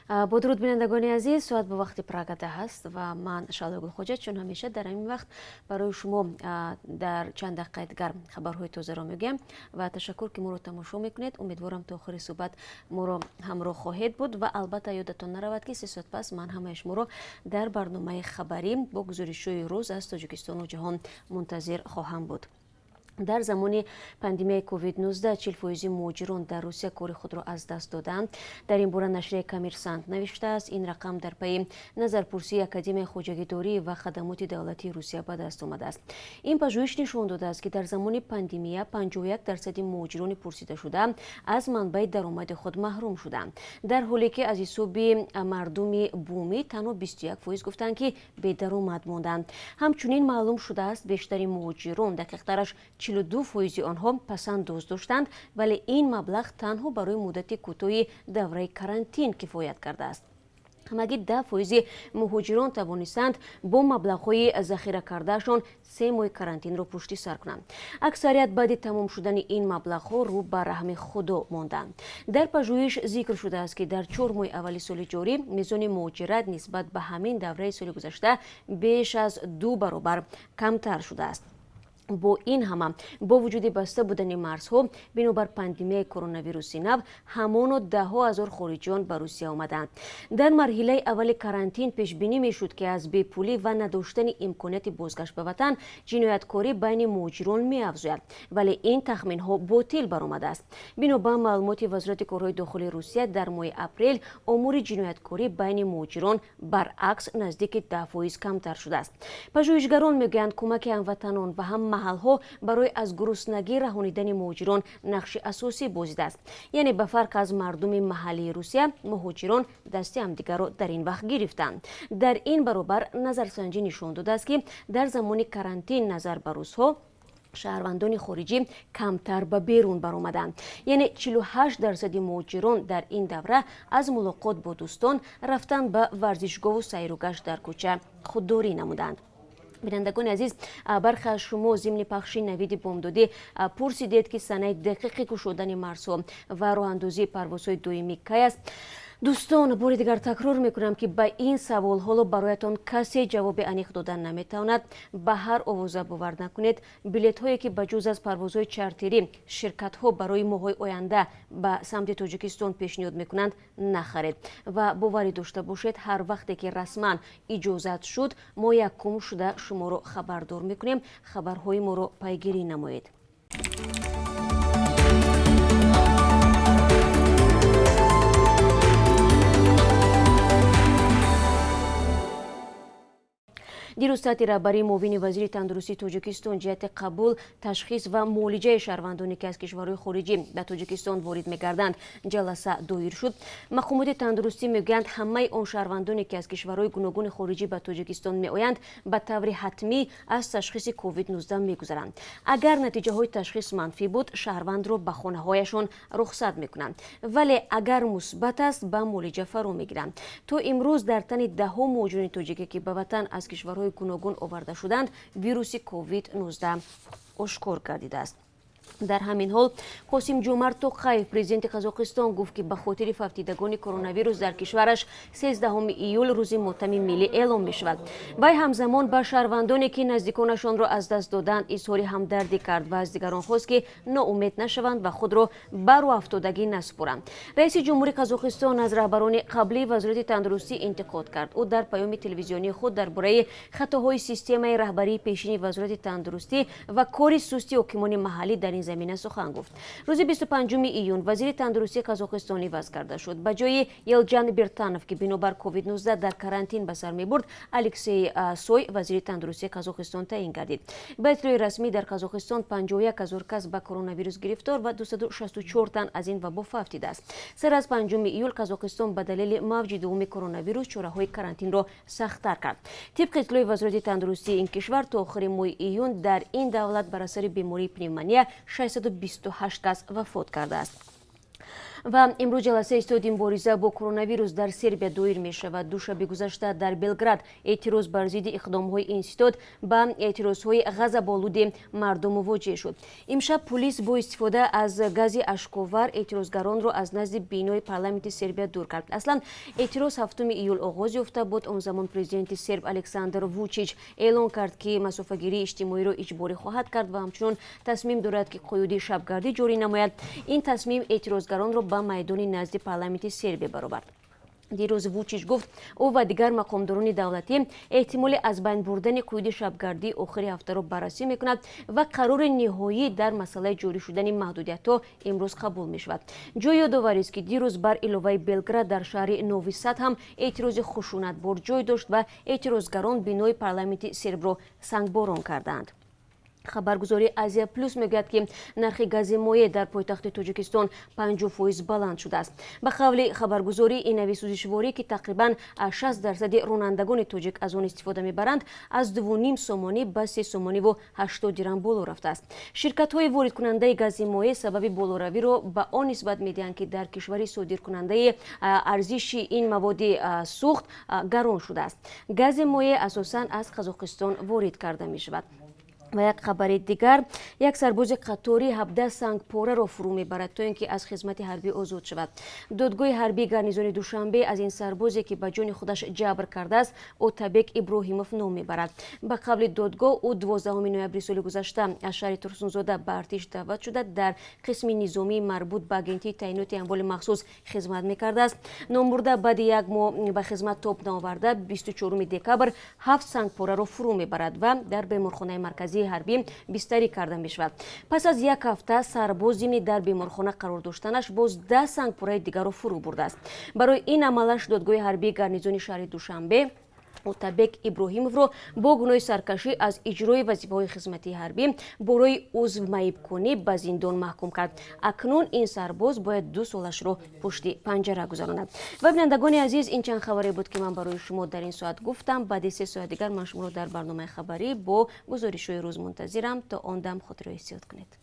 با درود بینندگان عزیز، ساعت به وقت پراگنده هست و من شاله گلخوجه چون همیشه در این وقت برای شما در چند دقیقه دیگر خبرهای تازه را میگم و تشکر که ما رو تماشا میکنید. امیدوارم تا آخر صحبت ما رو همراه خواهید بود و البته یادتان نرود که 3 ساعت پس من همه شما رو در برنامه خبری با گزارش‌های روز از تاجیکستان و جهان منتظر خواهم بود. در زمان پاندمی کووید 19 40% مهاجران در روسیه کار خود را از دست دادند. در این باره نشریه کامرسانت نوشته است این رقم در پی نظرپرسی اکادمی خواجگیداری و خدمات دولتی روسیه به دست آمده است. این پژوهش نشان داده است که در زمان پاندمی 51% مهاجران پرسیده شده از منبع درآمد خود محروم شدند، در حالی که از حساب مردم بومی تنها 21% گفتند که بی درآمد ماندند. همچنین معلوم شده است بیشتر مهاجران دقیق‌ترش 42% آنها پسنداز داشتند، ولی این مبلغ تنها برای مدت کوتاه دوره کارانتین کفایت کرده است. همگی 10% مهاجران توانستند با مبلغ‌های ذخیره کردهشان 3 ماه کارانتین را پشت سر کنند. اکثریت بعد تمام شدن این مبلغ‌ها رو به رحم خدا ماندند. در پژوهش ذکر شده است که در 4 ماه اول سال جاری میزان مهاجرت نسبت به همین دوره سال گذشته بیش از 2 برابر کمتر شده است. با این همه با وجود بسته بودن مرزها بنابر پاندمی کرونا ویروس نو همان 10,000 خارجیان به روسیه آمدند. در مرحله اول کارانتین پیش بینی میشد که از بیپولی و نداشتن امکانات بازگشت به وطن جنایتکاری بین مهاجران می‌افزاید، ولی این تخمین ها باطل برآمده است. بنابر معلومات وزارت کارهای داخلی روسیه در ماه اپریل امور جنایتکاری بین مهاجران برعکس نزدیک 10% کمتر شده است. پژوهشگران میگویند کمک هموطنان و هم محل‌ها برای از گرسنگی رهانیدن مهاجران نقش اساسی بازیده است. یعنی به فرق از مردم محلی روسیه، مهاجران دست همدیگر را در این وقت گرفتند. در این برابر نظرسنجی نشان داده است که در زمان کارانتین نظر به روزها شهروندان خارجی کمتر به بیرون برآمدند. یعنی 48% مهاجران در این دوره از ملاقات با دوستان، رفتن به ورزشگاه و سیر و گشت در کوچه خودداری نمودند. بینندگان عزیز، برخی از شما ضمن پخش نوید بامدادی پرسیدید که سنه دقیق گشودن مرزها و راه اندازی پروازهای دائمی کی است. دوستان، بار دیگر تکرار میکنم که به این سوال حالا برایتان کسی جواب انیق دادن نمیتواند. به هر آوازه باور نکنید. بلیط هایی که بجز از پروازهای چارتری شرکت ها برای ماه‌های آینده به سمت تاجیکستان پیشنهاد میکنند نخرید و باوری داشته باشید هر وقتی که رسما اجازت شد ما یکم شده شما رو خبردار میکنیم. خبرهای ما رو پیگیری نمایید. دیروز تحت رهبری معاون وزیر تندرستی تاجیکستان جهت قبول، تشخیص و معالجه شهروندانی که از کشورهای خارجی به تاجیکستان وارد می‌گردند جلسه دایر شد. مقامات تندرستی میگویند همه آن شهروندانی که از کشورهای گوناگون خارجی به تاجیکستان میآیند به طور حتمی از تشخیص کووید 19 میگذرند. اگر نتیجه های تشخیص منفی بود شهروند را به خانه هایشان رخصت میکنند، ولی اگر مثبت است به معالجه فرا میگیرند. تا امروز در تن 10 مهاجران تاجیکی که به وطن از کشورهای گوناگون آورده شدند ویروس کووید 19 آشکار گردیده است. در همین حال قاسم جومرت توقیف پرزیدنت قزاقستان گفت که به خاطر فوتیدگان کرونا ویروس در کشورش 13 ایول روز ماتم ملی اعلام می شود. وی همزمان به شهروندانی که نزدیکانشان را از دست دادند اظهار همدردی کرد و از دیگران خواست که ناامید نشوند و خود را بر افتادگی نسپارند. رئیس جمهوری قزاقستان از رهبران قبلی وزارت تندرستی انتقاد کرد. او در پیام تلویزیونی خود درباره خطاهای سیستم رهبری پیشین وزارت تندرستی و کار سستی حکومت محلی در این زمینه سخن گفت. روز 25 ایون وزیر تندرستی قزاقستان عوض کرده شد. به جای یلجان بیرتانوف که بنابر کووید 19 در کارانتین به سر میبرد، الکسی سوی وزیر تندرستی قزاقستان تعیین گردید. به اطلاع رسمی در قزاقستان 51,000 کس به کرونا ویروس گرفتار و 264 تن از این وبا فوتیده است. سر از 5 ایول قزاقستان به دلیل موج دوم کرونا ویروس چاره‌های کارانتین را سخت‌تر کرد. طبق اطلاع وزارت تندرستی این کشور تا آخر ماه ایون در این دولت بر اثر بیماری پنیمونیا 628 کس وفات کرده است. و امروز جلسه ایستادی مبارزه با کرونا ویروس در سربیا دایر می شود. دوشنبه گذشته در بلگراد اعتراض بر ضد اقدام‌های اینستیتوت با اعتراض‌های غضب‌آلود مردم مواجه شد. امشب پلیس با استفاده از گاز اشک‌آور اعتراضگران را از نزد بینای پارلمانت سربیا دور کرد. اصلا اعتراض هفتم ایول آغاز یافته بود. آن زمان پرزیدنت سرب الکساندر ووچیچ اعلان کرد که مسافه‌گیری اجتماعی را اجباری خواهد کرد و همچنین تصمیم دارد که قیود شبگردی جاری نماید. این تصمیم اعتراضگران را به میدان نزد پارلمانت سربیا برآورد. دیروز ووچیچ گفت او و دیگر مقامداران دولتی احتمال از بین بردن قیود شبگردی آخر هفته را بررسی میکند و قرار نهایی در مسئله جاری شدن محدودیت‌ها امروز قبول می شود. جای یادآوری است که دیروز بر علاوه بلگراد در شهر نوی ساد هم اعتراض خشونتبار جای داشت و اعتراضگران بینای پارلمانت سرب را سنگباران کردند. خبرگزاری آزیا پلوس میگوید که نرخ گاز مایع در پایتخت تاجیکستان 50% بلند شده است. به قول خبرگزاری این نوع سوزشواری که تقریبا 60% رانندگان تاجیک از آن استفاده میبرند از 2.5 سومانی به 3 سومانی و 80 درهم بالا رفته است. شرکت های وارد کننده گاز مایع سبب بالاروی را به آن نسبت میدهند که در کشور صادر کننده ارزش این مواد سوخت گران شده است. گاز مایع اساساً از قزاقستان وارد کرده می شود. و یک خبر دیگر، یک سرباز قطاری 17 سنگپاره را فرو میبرد تا اینکه از خدمت حربی آزاد شود. دادگاه حربی گارنیزون دوشنبه از این سربازی که به جان خودش جبر کرده است اوتابک ابراهیموف نام میبرد. به قبل دادگاه او 12 نوامبر سال گذشته از شهر ترسونزاده به ارتش دعوت شده در قسم نظامی مربوط به آگنتی تعینات اموال مخصوص خدمت میکرده است. نامبرده بعد یک ماه به خدمت تاب نآورده 24 دکبر 7 سنگپاره را فرو میبرد و در بیمارخانه مرکزی حربی بستری کرده می شود. پس از یک هفته سرباز ضمن در بیمارخانه قرار داشتنش باز 10 سنگپاره دیگر را فرو برده است. برای این عملش دادگاه حربی گارنیزون شهر دوشنبه اوتابک ابراهیموف را با گناه سرکشی از اجرای وظیفه‌های خدمتی حربی برای عضو معیب‌کنی به زندان محکوم کرد. اکنون این سرباز باید 2 سالش را پشت پنجره گذراند. و بینندگان عزیز، این چند خبری بود که من برای شما در این ساعت گفتم. بعد 3 ساعت دیگر من شما را در برنامه خبری با گزارش‌های روز منتظرم. تا آن دم خود را احتیاط کنید.